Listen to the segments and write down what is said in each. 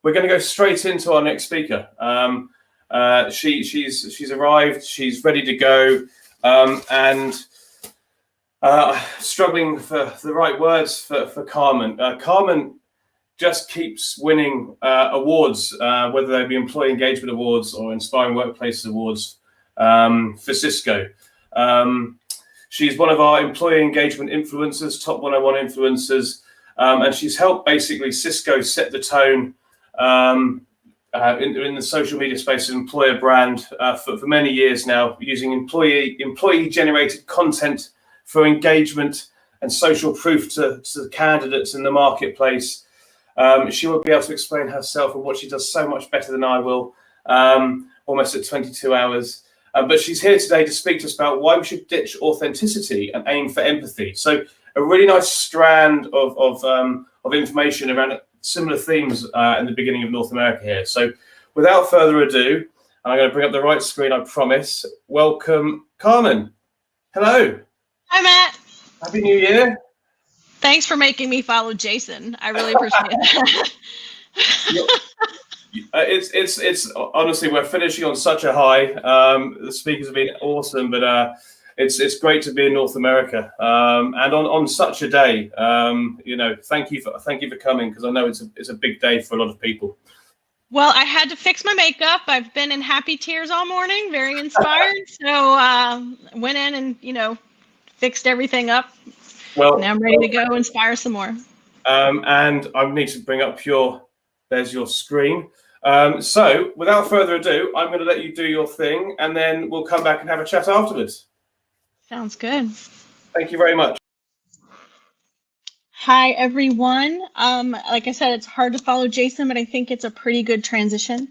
we're going to go straight into our next speaker. She's arrived. She's ready to go, and struggling for the right words for Carmen. Carmen just keeps winning awards, whether they be Employee Engagement Awards or Inspiring Workplaces Awards for Cisco. She's one of our employee engagement influencers, top 101 influencers, and she's helped basically Cisco set the tone in the social media space, an employer brand for many years now, using employee-generated content for engagement and social proof to the candidates in the marketplace. She will be able to explain herself and what she does so much better than I will, almost at 22 hours. But she's here today to speak to us about why we should ditch authenticity and aim for empathy. So a really nice strand of information around similar themes in the beginning of North America here. So without further ado, and I'm going to bring up the right screen, I promise. Welcome, Carmen. Hello. Hi, Matt. Happy New Year. Thanks for making me follow Jason. I really appreciate that. It's honestly, we're finishing on such a high. The speakers have been awesome, but it's great to be in North America and on such a day. Thank you for coming, because I know it's a big day for a lot of people. Well, I had to fix my makeup. I've been in happy tears all morning, very inspired. So went in and fixed everything up. Well, now I'm ready to go inspire some more. And I need to bring up there's your screen. So without further ado, I'm going to let you do your thing, and then we'll come back and have a chat afterwards. Sounds good. Thank you very much. Hi, everyone. Like I said, it's hard to follow Jason, but I think it's a pretty good transition,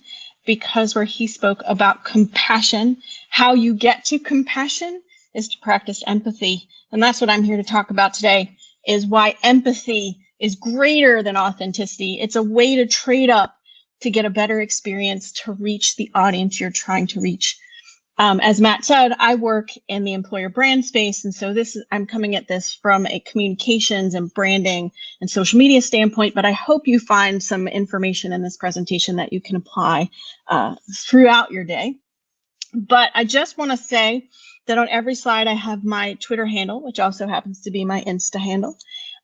because where he spoke about compassion, how you get to compassion is to practice empathy. And that's what I'm here to talk about today, is why empathy is greater than authenticity. It's a way to trade up to get a better experience, to reach the audience you're trying to reach. As Matt said, I work in the employer brand space. And so I'm coming at this from a communications and branding and social media standpoint, but I hope you find some information in this presentation that you can apply throughout your day. But I just want to say that on every slide, I have my Twitter handle, which also happens to be my Insta handle.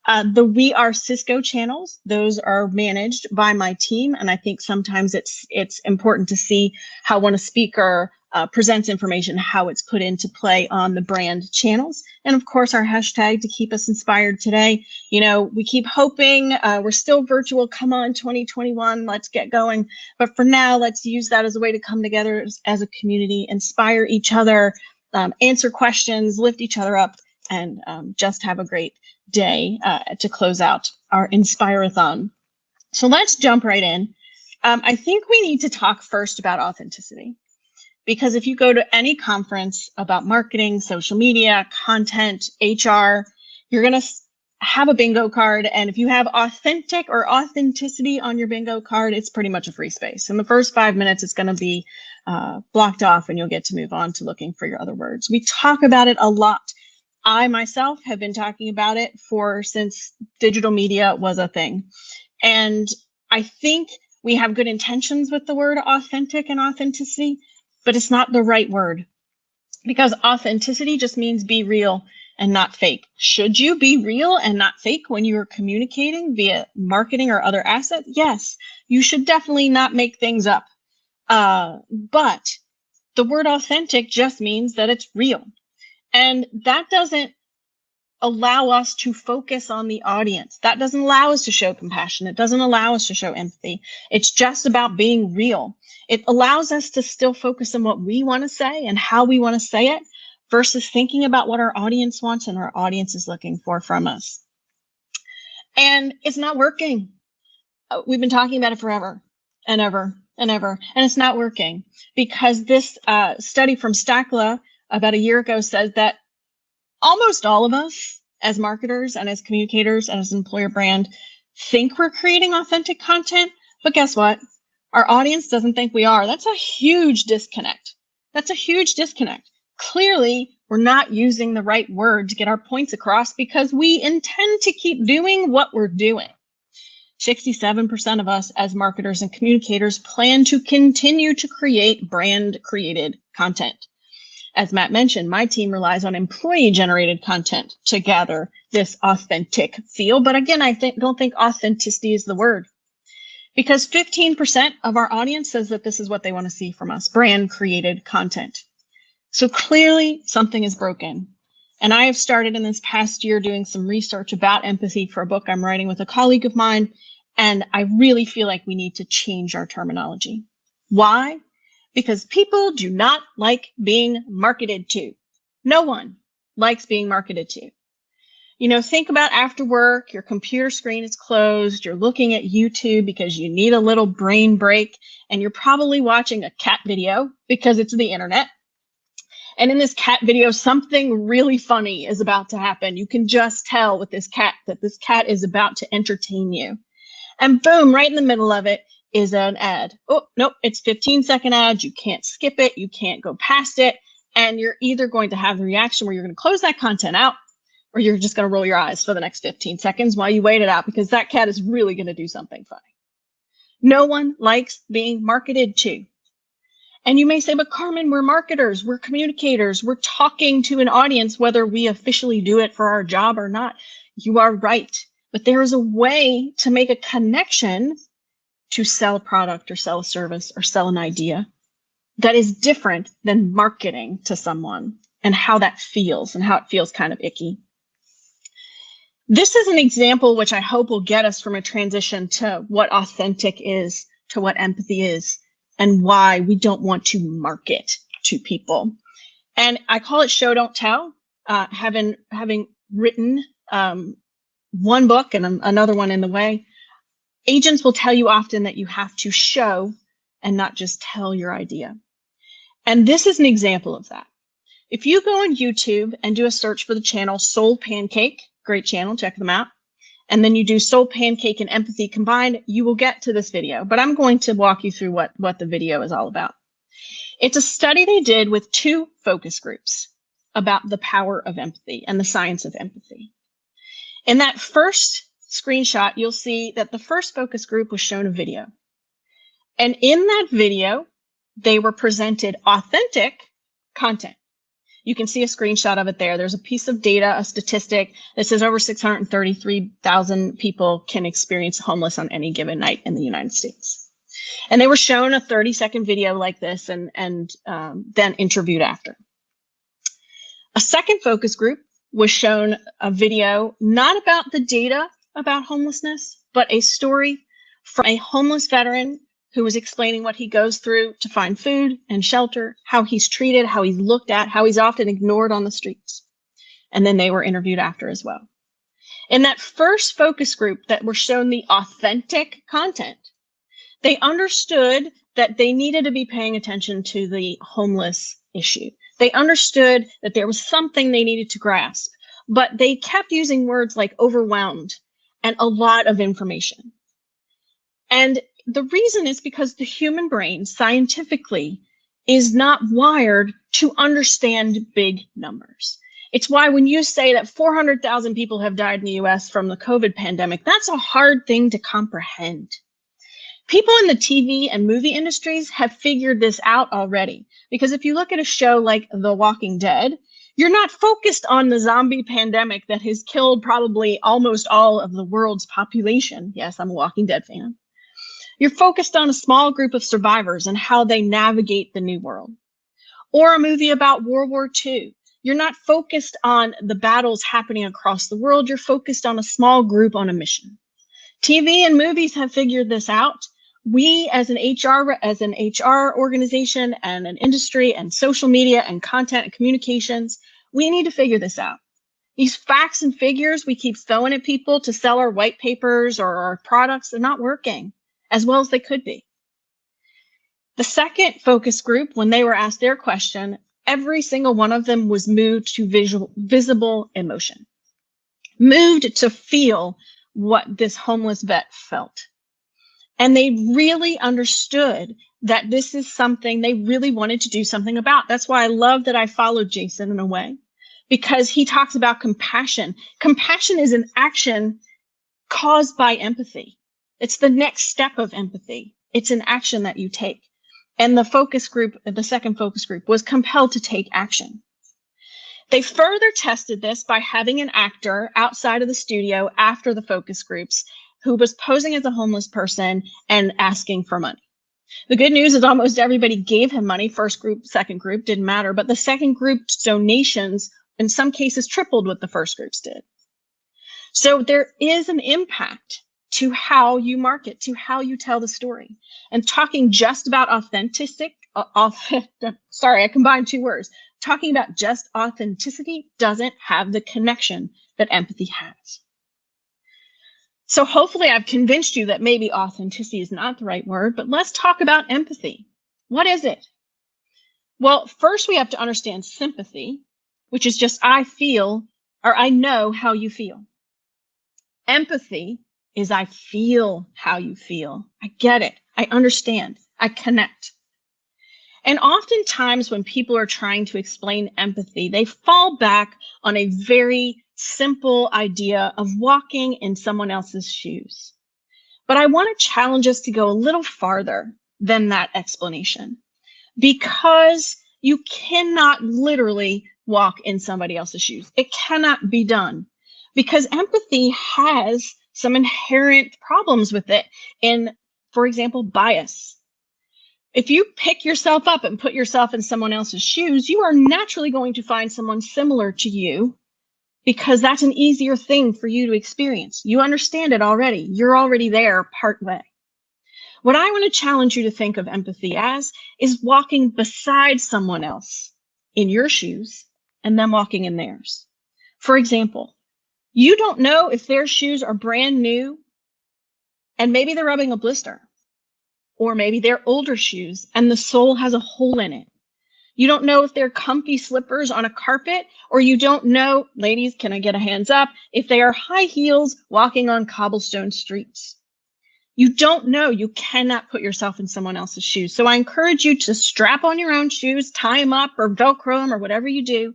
The We Are Cisco channels, those are managed by my team. And I think sometimes it's important to see how when a speaker presents information, how it's put into play on the brand channels. And of course, our hashtag to keep us inspired today. We keep hoping we're still virtual. Come on, 2021, let's get going. But for now, let's use that as a way to come together as a community, inspire each other, answer questions, lift each other up, and just have a great day to close out our Inspirathon. So let's jump right in. I think we need to talk first about authenticity, because if you go to any conference about marketing, social media, content, HR, you're going to have a bingo card. And if you have authentic or authenticity on your bingo card, it's pretty much a free space. In the first 5 minutes, it's going to be blocked off, and you'll get to move on to looking for your other words. We talk about it a lot. I myself have been talking about it since digital media was a thing. And I think we have good intentions with the word authentic and authenticity, but it's not the right word, because authenticity just means be real and not fake. Should you be real and not fake when you are communicating via marketing or other assets? Yes, you should definitely not make things up. But the word authentic just means that it's real. And that doesn't allow us to focus on the audience. That doesn't allow us to show compassion. It doesn't allow us to show empathy. It's just about being real. It allows us to still focus on what we want to say and how we want to say it, versus thinking about what our audience wants and our audience is looking for from us. And it's not working. We've been talking about it forever and ever and ever, and it's not working, because this study from Stackla about a year ago says that almost all of us as marketers and as communicators and as an employer brand think we're creating authentic content, but guess what? Our audience doesn't think we are. That's a huge disconnect. That's a huge disconnect. Clearly, we're not using the right word to get our points across, because we intend to keep doing what we're doing. 67% of us as marketers and communicators plan to continue to create brand-created content. As Matt mentioned, my team relies on employee-generated content to gather this authentic feel. But again, I don't think authenticity is the word, because 15% of our audience says that this is what they want to see from us, brand-created content. So clearly something is broken. And I have started in this past year doing some research about empathy for a book I'm writing with a colleague of mine. And I really feel like we need to change our terminology. Why? Because people do not like being marketed to. No one likes being marketed to. You know, think about after work, your computer screen is closed, you're looking at YouTube because you need a little brain break, and you're probably watching a cat video because it's the internet. And in this cat video, something really funny is about to happen. You can just tell with this cat that this cat is about to entertain you. And boom, right in the middle of it is an ad. Oh, nope, it's 15-second ad. You can't skip it. You can't go past it. And you're either going to have the reaction where you're going to close that content out, or you're just going to roll your eyes for the next 15 seconds while you wait it out, because that cat is really going to do something funny. No one likes being marketed to. And you may say, but Carmen, we're marketers, we're communicators, we're talking to an audience, whether we officially do it for our job or not. You are right. But there is a way to make a connection to sell a product or sell a service or sell an idea that is different than marketing to someone, and how that feels, and how it feels kind of icky. This is an example which I hope will get us from a transition to what authentic is to what empathy is, and why we don't want to market to people. And I call it show, don't tell. Having written one book and another one in the way, agents will tell you often that you have to show and not just tell your idea. And this is an example of that. If you go on YouTube and do a search for the channel Soul Pancake, great channel, check them out, and then you do Soul Pancake and empathy combined, you will get to this video. But I'm going to walk you through what the video is all about. It's a study they did with 2 focus groups about the power of empathy and the science of empathy. In that first screenshot, you'll see that the first focus group was shown a video. And in that video, they were presented authentic content. You can see a screenshot of it there. There's a piece of data, a statistic that says over 633,000 people can experience homeless on any given night in the United States. And they were shown a 30-second video like this and then interviewed after. A second focus group was shown a video not about the data about homelessness, but a story from a homeless veteran who was explaining what he goes through to find food and shelter, how he's treated, how he's looked at, how he's often ignored on the streets. And then they were interviewed after as well. In that first focus group that were shown the authentic content, they understood that they needed to be paying attention to the homeless issue. They understood that there was something they needed to grasp, but they kept using words like overwhelmed and a lot of information. And the reason is because the human brain scientifically is not wired to understand big numbers. It's why when you say that 400,000 people have died in the US from the COVID pandemic, that's a hard thing to comprehend. People in the TV and movie industries have figured this out already. Because if you look at a show like The Walking Dead, you're not focused on the zombie pandemic that has killed probably almost all of the world's population. Yes, I'm a Walking Dead fan. You're focused on a small group of survivors and how they navigate the new world. Or a movie about World War II. You're not focused on the battles happening across the world. You're focused on a small group on a mission. TV and movies have figured this out. We as an HR organization and an industry and social media and content and communications, we need to figure this out. These facts and figures we keep throwing at people to sell our white papers or our products, they're not working as well as they could be. The second focus group, when they were asked their question, every single one of them was moved to visible emotion, moved to feel what this homeless vet felt. And they really understood that this is something they really wanted to do something about. That's why I love that I followed Jason in a way, because he talks about compassion. Compassion is an action caused by empathy. It's the next step of empathy. It's an action that you take. And the focus group, the second focus group, was compelled to take action. They further tested this by having an actor outside of the studio after the focus groups who was posing as a homeless person and asking for money. The good news is almost everybody gave him money. First group, second group, didn't matter. But the second group's donations, in some cases, tripled what the first groups did. So there is an impact to how you market, to how you tell the story. And talking just about sorry, I combined two words. Talking about just authenticity doesn't have the connection that empathy has. So hopefully I've convinced you that maybe authenticity is not the right word, but let's talk about empathy. What is it? Well, first we have to understand sympathy, which is just I feel or I know how you feel. Empathy is I feel how you feel. I get it. I understand. I connect. And oftentimes when people are trying to explain empathy, they fall back on a very simple idea of walking in someone else's shoes. But I want to challenge us to go a little farther than that explanation, because you cannot literally walk in somebody else's shoes. It cannot be done, because empathy has some inherent problems with it in, for example, bias. If you pick yourself up and put yourself in someone else's shoes, you are naturally going to find someone similar to you, because that's an easier thing for you to experience. You understand it already. You're already there part way. What I want to challenge you to think of empathy as is walking beside someone else in your shoes and them walking in theirs. For example, you don't know if their shoes are brand new and maybe they're rubbing a blister, or maybe they're older shoes and the sole has a hole in it. You don't know if they're comfy slippers on a carpet, or you don't know, ladies, can I get a hands up, if they are high heels walking on cobblestone streets. You don't know. You cannot put yourself in someone else's shoes. So I encourage you to strap on your own shoes, tie them up or Velcro them or whatever you do,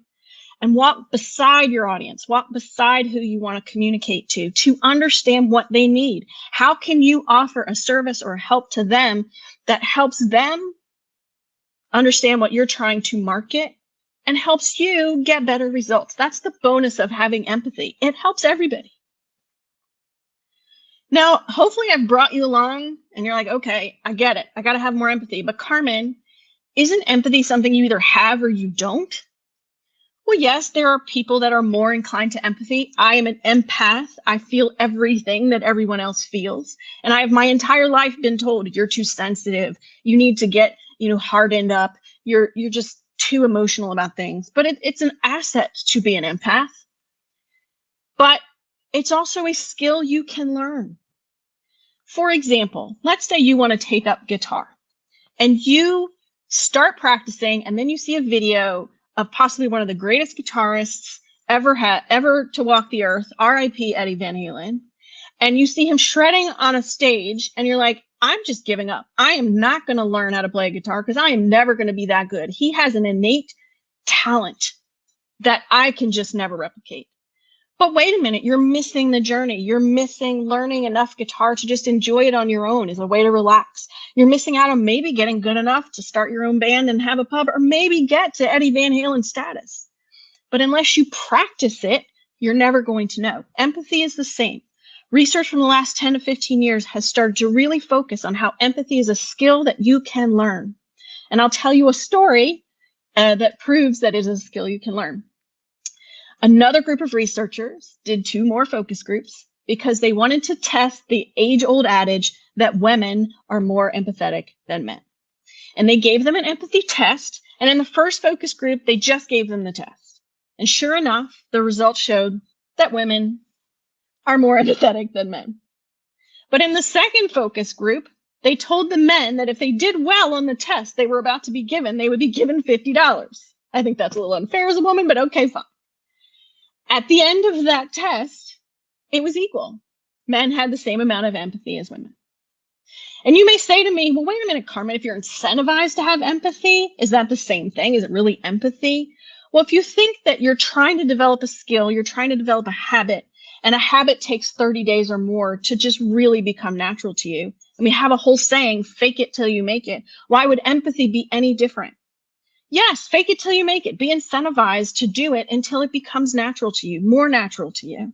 and walk beside your audience, walk beside who you want to communicate to understand what they need. How can you offer a service or help to them that helps them understand what you're trying to market and helps you get better results? That's the bonus of having empathy. It helps everybody. Now, hopefully I've brought you along and you're like, okay, I get it. I got to have more empathy. But Carmen, isn't empathy something you either have or you don't? Well, yes, there are people that are more inclined to empathy. I am an empath. I feel everything that everyone else feels. And I have my entire life been told, you're too sensitive. You need to get, hardened up. You're just too emotional about things. But it's an asset to be an empath. But it's also a skill you can learn. For example, let's say you want to take up guitar and you start practicing, and then you see a video of possibly one of the greatest guitarists ever to walk the earth, R.I.P. Eddie Van Halen, and you see him shredding on a stage, and you're like, I'm just giving up. I am not going to learn how to play a guitar because I am never going to be that good. He has an innate talent that I can just never replicate. But wait a minute, you're missing the journey. You're missing learning enough guitar to just enjoy it on your own as a way to relax. You're missing out on maybe getting good enough to start your own band and have a pub, or maybe get to Eddie Van Halen status. But unless you practice it, you're never going to know. Empathy is the same. Research from the last 10 to 15 years has started to really focus on how empathy is a skill that you can learn. And I'll tell you a story that proves that it is a skill you can learn. Another group of researchers did 2 more focus groups because they wanted to test the age-old adage that women are more empathetic than men. And they gave them an empathy test. And in the first focus group, they just gave them the test. And sure enough, the results showed that women are more empathetic than men. But in the second focus group, they told the men that if they did well on the test they were about to be given, they would be given $50. I think that's a little unfair as a woman, but okay, fine. At the end of that test, it was equal. Men had the same amount of empathy as women. And you may say to me, well, wait a minute, Carmen, if you're incentivized to have empathy, is that the same thing? Is it really empathy? Well, if you think that you're trying to develop a skill, you're trying to develop a habit, And a habit takes 30 days or more to just really become natural to you. And we have a whole saying, fake it till you make it. Why would empathy be any different? Yes, fake it till you make it. Be incentivized to do it until it becomes natural to you, more natural to you.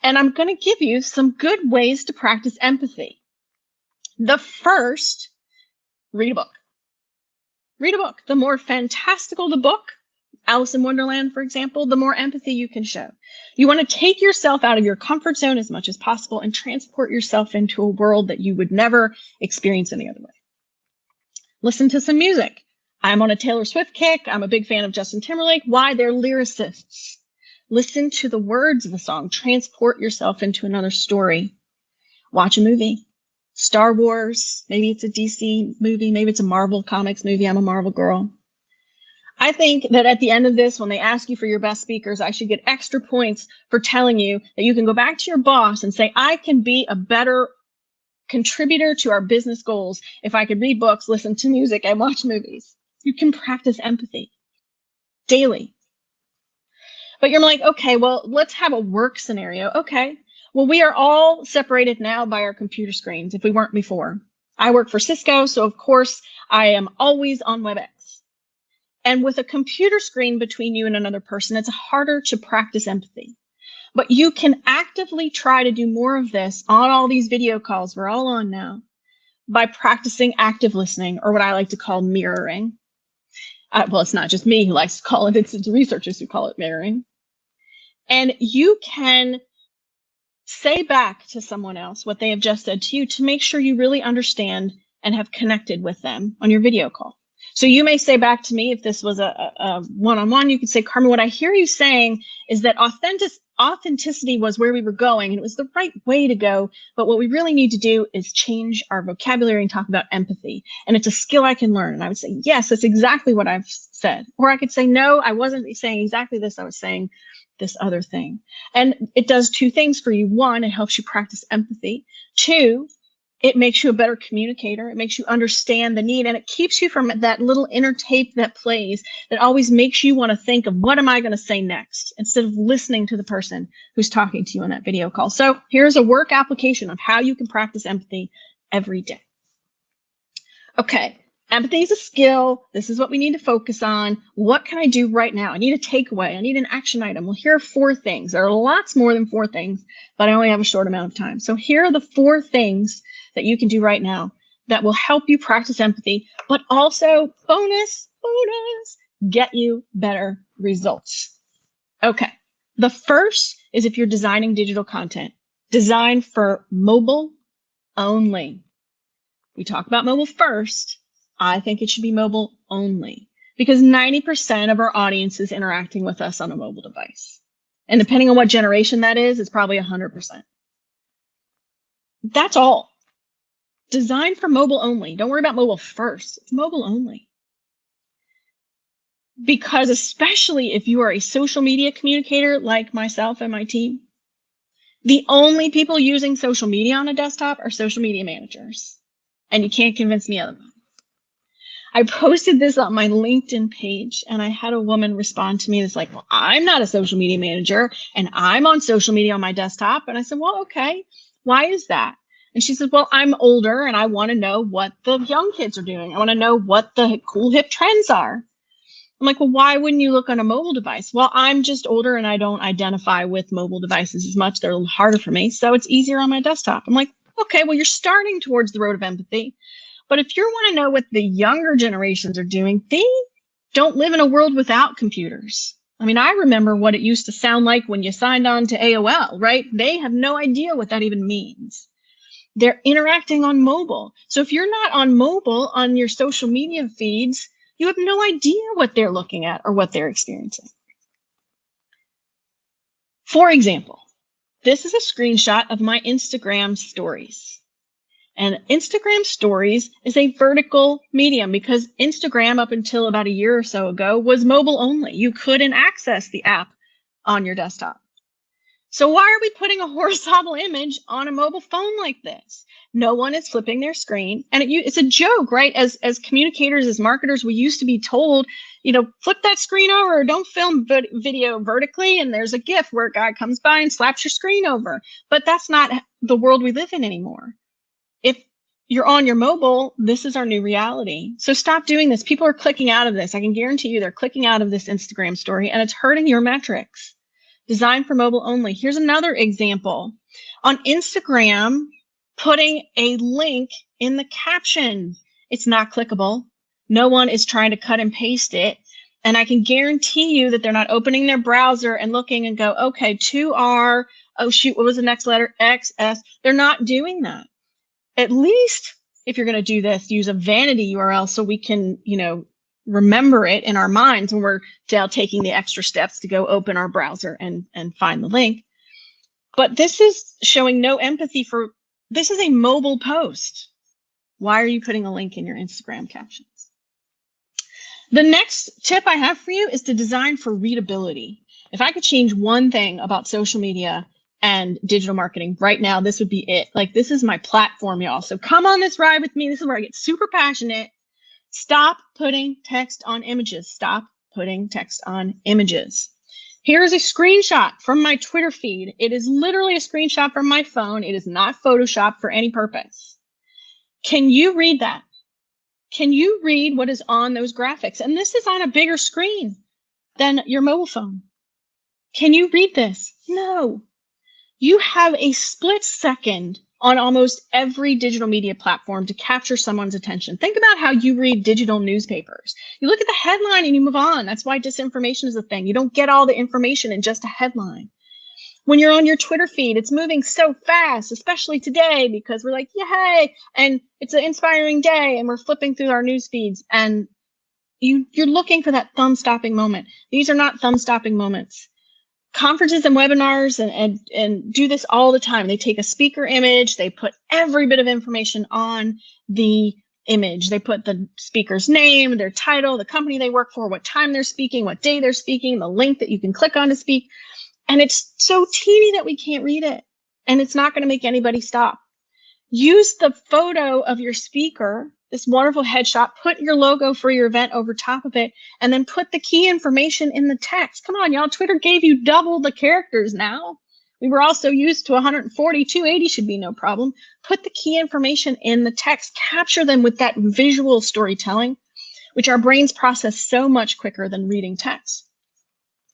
And I'm going to give you some good ways to practice empathy. The first, read a book. Read a book. The more fantastical the book, Alice in Wonderland, for example, the more empathy you can show. You want to take yourself out of your comfort zone as much as possible and transport yourself into a world that you would never experience any other way. Listen to some music. I'm on a Taylor Swift kick. I'm a big fan of Justin Timberlake. Why? They're lyricists. Listen to the words of the song. Transport yourself into another story. Watch a movie. Star Wars. Maybe it's a DC movie. Maybe it's a Marvel Comics movie. I'm a Marvel girl. I think that at the end of this, when they ask you for your best speakers, I should get extra points for telling you that you can go back to your boss and say, I can be a better contributor to our business goals if I could read books, listen to music, and watch movies. You can practice empathy daily. But you're like, okay, well, let's have a work scenario. Okay, well, we are all separated now by our computer screens if we weren't before. I work for Cisco, so of course I am always on WebEx. And with a computer screen between you and another person, it's harder to practice empathy. But you can actively try to do more of this on all these video calls we're all on now by practicing active listening, or what I like to call mirroring. Well, it's not just me who likes to call it, it's the researchers who call it mirroring. And you can say back to someone else what they have just said to you to make sure you really understand and have connected with them on your video call. So you may say back to me, if this was a one-on-one, you could say, Carmen, what I hear you saying is that authenticity was where we were going, and it was the right way to go. But what we really need to do is change our vocabulary and talk about empathy. And it's a skill I can learn. And I would say, yes, that's exactly what I've said. Or I could say, no, I wasn't saying exactly this. I was saying this other thing. And it does two things for you. One, it helps you practice empathy. Two, it makes you a better communicator. It makes you understand the need, and it keeps you from that little inner tape that plays that always makes you want to think of what am I going to say next instead of listening to the person who's talking to you on that video call. So here's a work application of how you can practice empathy every day. Okay, empathy is a skill. This is what we need to focus on. What can I do right now? I need a takeaway. I need an action item. Well, here are 4 things. There are lots more than 4 things, but I only have a short amount of time. So here are the 4 things that you can do right now that will help you practice empathy, but also bonus, get you better results. Okay. The first is if you're designing digital content, design for mobile only. We talk about mobile first. I think it should be mobile only because 90% of our audience is interacting with us on a mobile device. And depending on what generation that is, it's probably 100%. That's all. Design for mobile only. Don't worry about mobile first. It's mobile only. Because especially if you are a social media communicator like myself and my team, the only people using social media on a desktop are social media managers. And you can't convince me otherwise. I posted this on my LinkedIn page and I had a woman respond to me that's like, well, I'm not a social media manager and I'm on social media on my desktop. And I said, well, okay, why is that? And she said, well, I'm older and I want to know what the young kids are doing. I want to know what the cool hip trends are. I'm like, well, why wouldn't you look on a mobile device? Well, I'm just older and I don't identify with mobile devices as much. They're a little harder for me. So it's easier on my desktop. I'm like, okay, well, you're starting towards the road of empathy. But if you want to know what the younger generations are doing, they don't live in a world without computers. I mean, I remember what it used to sound like when you signed on to AOL, right? They have no idea what that even means. They're interacting on mobile. So if you're not on mobile on your social media feeds, you have no idea what they're looking at or what they're experiencing. For example, this is a screenshot of my Instagram stories. And Instagram stories is a vertical medium because Instagram up until about a year or so ago was mobile only. You couldn't access the app on your desktop. So why are we putting a horizontal image on a mobile phone like this? No one is flipping their screen. And it's a joke, right? As communicators, as marketers, we used to be told, flip that screen over, don't film video vertically. And there's a GIF where a guy comes by and slaps your screen over. But that's not the world we live in anymore. If you're on your mobile, this is our new reality. So stop doing this. People are clicking out of this. I can guarantee you they're clicking out of this Instagram story, and it's hurting your metrics. Designed for mobile only. Here's another example. On Instagram, putting a link in the caption. It's not clickable. No one is trying to cut and paste it. And I can guarantee you that they're not opening their browser and looking and go, okay, 2R, oh shoot, what was the next letter? XS. They're not doing that. At least if you're going to do this, use a vanity URL so we can, remember it in our minds when we're taking the extra steps to go open our browser and find the link. But this is showing no empathy for, this is a mobile post. Why are you putting a link in your Instagram captions? The next tip I have for you is to design for readability. If I could change one thing about social media and digital marketing right now, this would be it. Like, this is my platform, y'all. So come on this ride with me. This is where I get super passionate. Stop putting text on images. Stop putting text on images. Here's a screenshot from my Twitter feed. It is literally a screenshot from my phone. It is not Photoshopped for any purpose. Can you read that? Can you read what is on those graphics? And this is on a bigger screen than your mobile phone. Can you read this? No. You have a split second on almost every digital media platform to capture someone's attention. Think about how you read digital newspapers. You look at the headline and you move on. That's why disinformation is a thing. You don't get all the information in just a headline. When you're on your Twitter feed, it's moving so fast, especially today, because we're like, yay, and it's an inspiring day, and we're flipping through our news feeds, and you're looking for that thumb-stopping moment. These are not thumb-stopping moments. Conferences and webinars and do this all the time. They take a speaker image, they put every bit of information on the image. They put the speaker's name, their title, the company they work for, what time they're speaking, what day they're speaking, the link that you can click on to speak. And it's so teeny that we can't read it. And it's not going to make anybody stop. Use the photo of your speaker, this wonderful headshot, put your logo for your event over top of it, and then put the key information in the text. Come on, y'all. Twitter gave you double the characters now. We were also used to 140, 280 should be no problem. Put the key information in the text. Capture them with that visual storytelling, which our brains process so much quicker than reading text.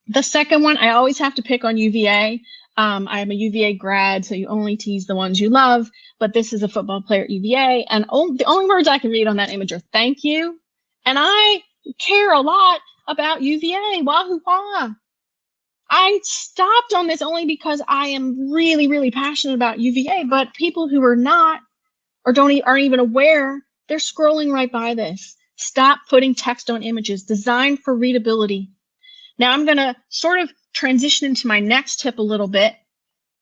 The second one, I always have to pick on UVA. I am a UVA grad, so you only tease the ones you love, but this is a football player at UVA, and the only words I can read on that image are thank you, and I care a lot about UVA, wahoo wah. I stopped on this only because I am really, really passionate about UVA, but people who are not, or aren't even aware, they're scrolling right by this. Stop putting text on images. Design for readability. Now I'm going to sort of transition into my next tip a little bit,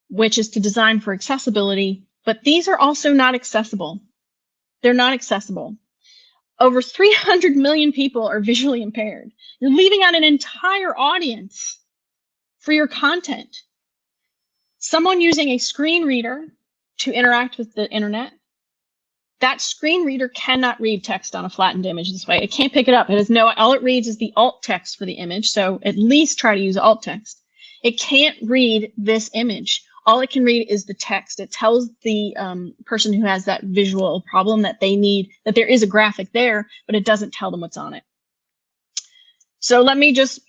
which is to design for accessibility, but these are also not accessible. They're not accessible. Over 300 million people are visually impaired. You're leaving out an entire audience for your content. Someone using a screen reader to interact with the internet, that screen reader cannot read text on a flattened image this way. It can't pick it up. It has all it reads is the alt text for the image. So at least try to use alt text. It can't read this image. All it can read is the text. It tells the person who has that visual problem that they need, that there is a graphic there, but it doesn't tell them what's on it. So let me just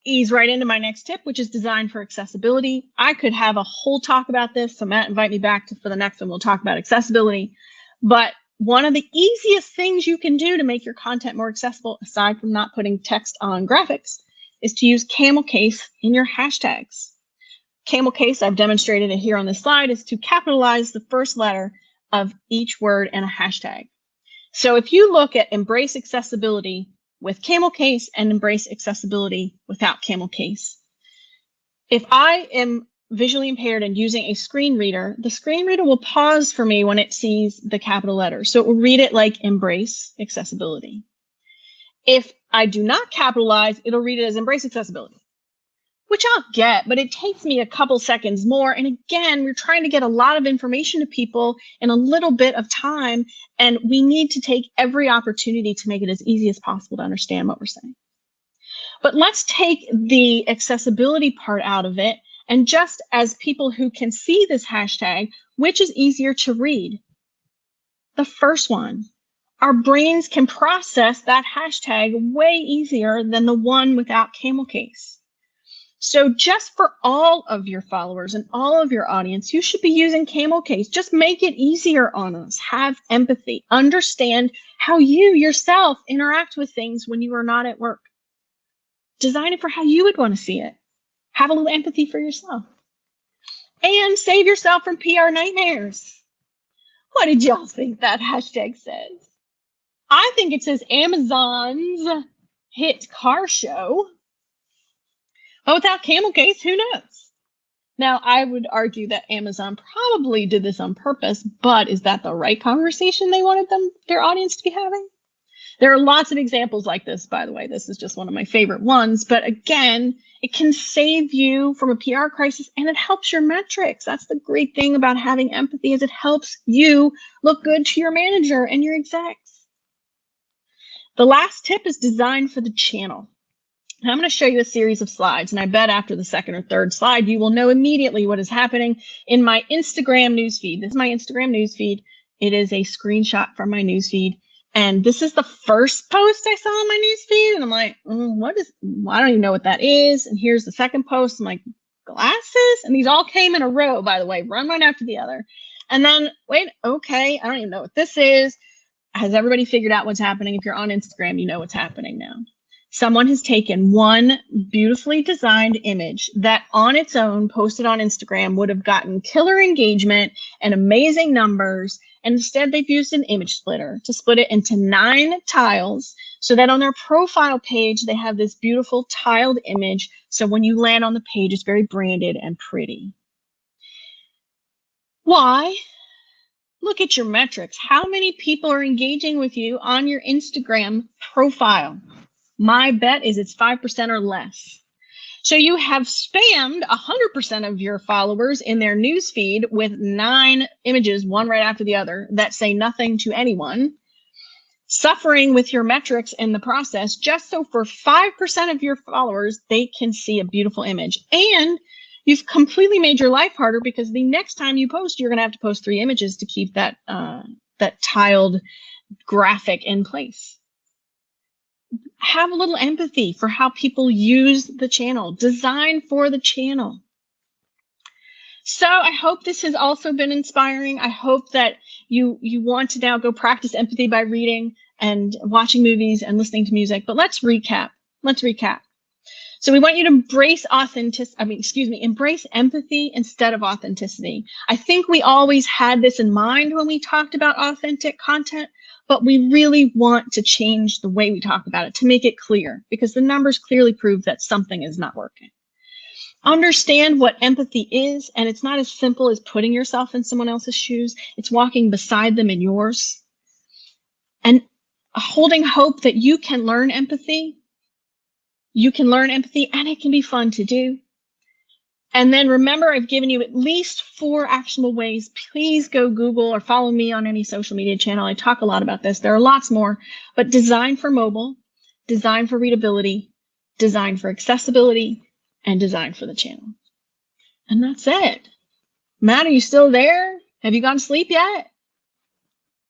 ease right into my next tip, which is design for accessibility. I could have a whole talk about this. So Matt, invite me back for the next one. We'll talk about accessibility. But one of the easiest things you can do to make your content more accessible, aside from not putting text on graphics, is to use camel case in your hashtags. Camel case, I've demonstrated it here on this slide, is to capitalize the first letter of each word in a hashtag. So if you look at embrace accessibility with camel case and embrace accessibility without camel case, if I am visually impaired and using a screen reader, the screen reader will pause for me when it sees the capital letters. So it will read it like embrace accessibility. If I do not capitalize, it'll read it as embrace accessibility. which I'll get, but it takes me a couple seconds more. And again, we're trying to get a lot of information to people in a little bit of time, and we need to take every opportunity to make it as easy as possible to understand what we're saying. But let's take the accessibility part out of it, and just as people who can see this hashtag, which is easier to read? The first one. Our brains can process that hashtag way easier than the one without camel case. So just for all of your followers and all of your audience, you should be using camel case. Just make it easier on us. Have empathy. Understand how you yourself interact with things when you are not at work. Design it for how you would want to see it. Have a little empathy for yourself. And save yourself from PR nightmares. What did y'all think that hashtag says? I think it says Amazon's hit car show. But without camel case, who knows? Now, I would argue that Amazon probably did this on purpose, but is that the right conversation they wanted their audience to be having? There are lots of examples like this, by the way. This is just one of my favorite ones. But again, it can save you from a PR crisis, and it helps your metrics. That's the great thing about having empathy, is it helps you look good to your manager and your execs. The last tip is design for the channel. And I'm going to show you a series of slides, and I bet after the second or third slide, you will know immediately what is happening in my Instagram newsfeed. This is my Instagram newsfeed. It is a screenshot from my newsfeed. And this is the first post I saw on my newsfeed. And I'm like, I don't even know what that is. And here's the second post. I'm like, glasses? And these all came in a row, by the way, one right after the other. And then, wait, okay, I don't even know what this is. Has everybody figured out what's happening? If you're on Instagram, you know what's happening now. Someone has taken one beautifully designed image that on its own, posted on Instagram, would have gotten killer engagement and amazing numbers. And instead, they've used an image splitter to split it into 9 tiles so that on their profile page, they have this beautiful tiled image. So when you land on the page, it's very branded and pretty. Why? Look at your metrics. How many people are engaging with you on your Instagram profile? My bet is it's 5% or less. So you have spammed 100% of your followers in their newsfeed with 9 images, one right after the other, that say nothing to anyone, suffering with your metrics in the process, just so for 5% of your followers, they can see a beautiful image. And you've completely made your life harder, because the next time you post, you're going to have to post 3 images to keep that, that tiled graphic in place. Have a little empathy for how people use the channel. Design for the channel. So I hope this has also been inspiring. I hope that you want to now go practice empathy by reading and watching movies and listening to music. But let's recap. So we want you to embrace embrace empathy instead of authenticity. I think we always had this in mind when we talked about authentic content, but we really want to change the way we talk about it to make it clear, because the numbers clearly prove that something is not working. Understand what empathy is, and it's not as simple as putting yourself in someone else's shoes. It's walking beside them in yours and holding hope that you can learn empathy. You can learn empathy, and it can be fun to do. And then remember, I've given you at least 4 actionable ways. Please go Google or follow me on any social media channel. I talk a lot about this. There are lots more, but design for mobile, design for readability, design for accessibility, and design for the channel. And that's it. Matt, are you still there? Have you gone to sleep yet?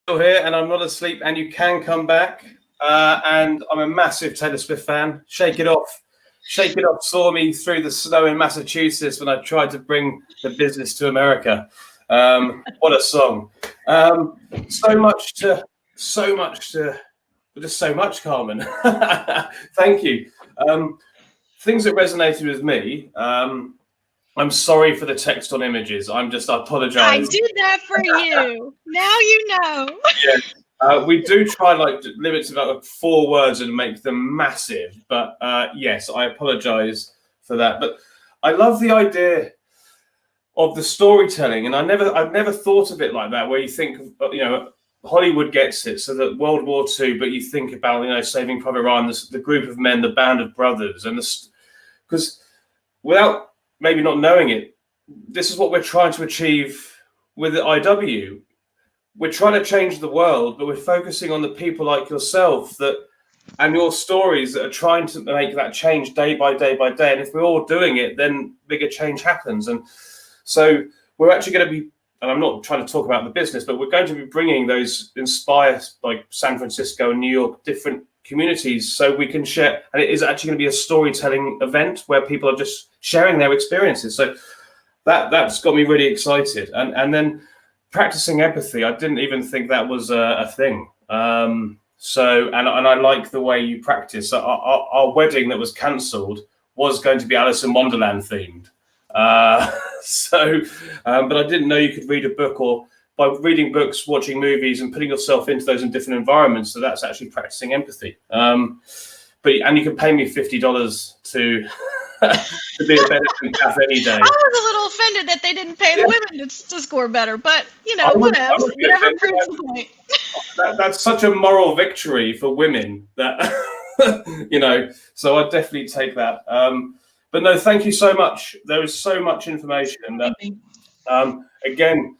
Still here, and I'm not asleep, and you can come back. And I'm a massive Taylor Swift fan. Shake It Off. Shake It Off saw me through the snow in Massachusetts when I tried to bring the business to America. What a song. So much, Carmen. Thank you. Things that resonated with me. I'm sorry for the text on images. I apologize. I did that for you. Now you know. Yeah. We do try limits of 4 words and make them massive, but yes, I apologize for that. But I love the idea of the storytelling, and I've never thought of it like that, where you think, Hollywood gets it, so that World War II, but you think about, Saving Private Ryan, the group of men, the band of brothers, and because without maybe not knowing it, this is what we're trying to achieve with the IW. We're trying to change the world, but we're focusing on the people like yourself and your stories that are trying to make that change day by day by day. And if we're all doing it, then bigger change happens. And so we're actually going to be, and I'm not trying to talk about the business, but we're going to be bringing those Inspire, like San Francisco and New York, different communities, so we can share. And it is actually going to be a storytelling event where people are just sharing their experiences. So that's got me really excited. And then practicing empathy, I didn't even think that was a thing. So I like the way you practice. Our wedding that was cancelled was going to be Alice in Wonderland themed. But I didn't know you could read a book, or by reading books, watching movies, and putting yourself into those in different environments. So that's actually practicing empathy. And you can pay me $50 to to be a better Cath any day. I was a little offended that they didn't pay the women to score better, but whatever. Whatever proves the point. That's such a moral victory for women that So I'd definitely take that. But no, thank you so much. There is so much information that, again,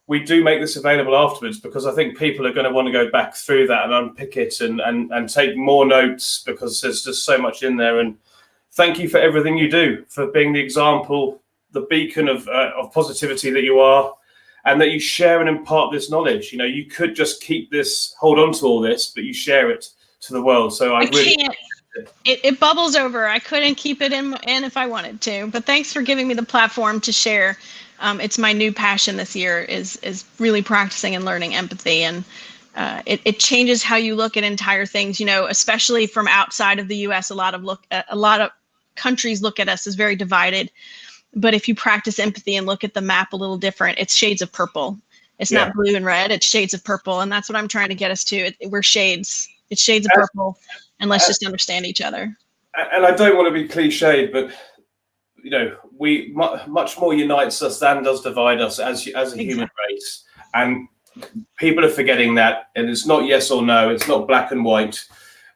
we do make this available afterwards, because I think people are going to want to go back through that and unpick it and take more notes, because there's just so much in there. And thank you for everything you do, for being the example, the beacon of positivity that you are, and that you share and impart this knowledge. You could just hold on to all this, but you share it to the world. So I really can't. It bubbles over. I couldn't keep it in if I wanted to. But thanks for giving me the platform to share. It's my new passion this year is really practicing and learning empathy, and it changes how you look at entire things. Especially from outside of the U.S., a lot of countries look at us as very divided. But if you practice empathy and look at the map a little different, it's shades of purple. It's not blue and red. It's shades of purple, and that's what I'm trying to get us to. We're shades. It's shades of purple, and let's just understand each other. And I don't want to be cliched, but we much more unites us than does divide us as a human race. And people are forgetting that. And it's not yes or no. It's not black and white.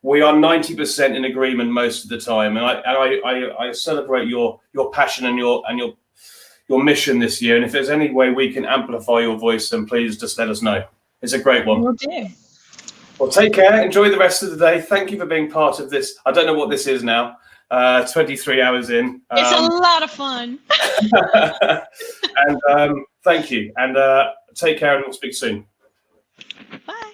We are 90% in agreement most of the time. And I celebrate your passion and your mission this year. And if there's any way we can amplify your voice, then please just let us know. It's a great one. Will do. Well, take care. Enjoy the rest of the day. Thank you for being part of this. I don't know what this is now. 23 hours in. It's a lot of fun. And thank you. And take care, and we'll speak soon. Bye.